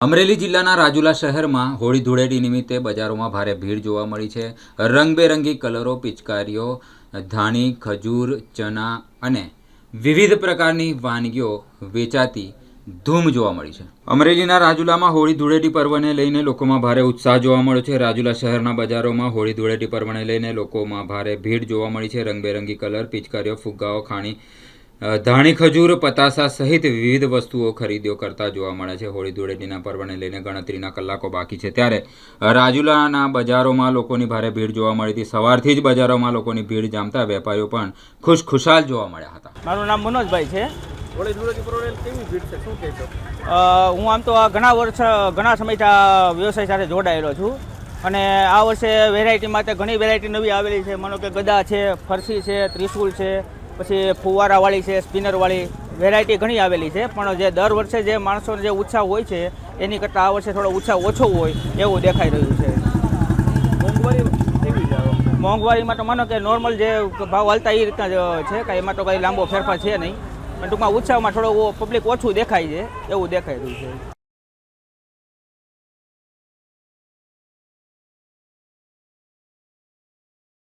અમરેલી જિલ્લાના રાજુલા શહેરમાં હોળી ધૂળેટી નિમિત્તે બજારોમાં ભારે ભીડ જોવા મળી છે। રંગબેરંગી કલરો, પિચકારીઓ, ધાણી, ખજૂર, ચના અને વિવિધ પ્રકારની વાનગીઓ વેચાતી ધૂમ જોવા મળી છે। અમરેલીના રાજુલામાં હોળી ધૂળેટી પર્વને લઈને લોકોમાં ભારે ઉત્સાહ જોવા મળ્યો છે। રાજુલા શહેરના બજારોમાં હોળી ધૂળેટી પર્વને લઈને લોકોમાં ભારે ભીડ જોવા મળી છે। રંગબેરંગી કલર, પિચકારીઓ, ફુગ્ગાઓ, ખાણી, ધાણી, ખજૂર, પતાસા સહિત વિવિધ વસ્તુઓ ખરીદીઓ કરતા જોવા મળે છે। હોળી ધૂળેટીના પર્વને લઈને ગણતરીના કલાકો બાકી છે ત્યારે રાજુલાના બજારોમાં લોકોની ભારે ભીડ જોવા મળી હતી। સવારથી જ બજારોમાં લોકોની ભીડ જામતા વેપારીઓ પણ ખુશખુશાલ જોવા મળ્યા હતા। મારું નામ મનોજભાઈ છે। હોળી ધૂળેટી પર્વને કેવી ભીડ છે, શું કહેશો? હું આમ તો ઘણા સમયથી આ વ્યવસાય સાથે જોડાયેલો છું અને આ વર્ષે વેરાયટીમાં તો ઘણી વેરાયટી નવી આવેલી છે। માનો કે ગદા છે, ફરસી છે, ત્રિશુલ છે, પછી ફુવારાવાળી છે, સ્પિનરવાળી વેરાયટી ઘણી આવેલી છે। પણ જે દર વર્ષે જે માણસોનો જે ઉત્સાહ હોય છે એની કરતાં આ વર્ષે થોડો ઉત્સાહ ઓછો હોય એવું દેખાઈ રહ્યું છે। મોંઘવારી કેવી છે? મોંઘવારીમાં તો માનો કે નોર્મલ જે ભાવ હાલતા એ રીતના જ છે, કાંઈ એમાં તો કંઈ લાંબો ફેરફાર છે નહીં, પણ ટૂંકમાં ઉત્સાહમાં થોડો પબ્લિક ઓછું દેખાય છે એવું દેખાઈ રહ્યું છે।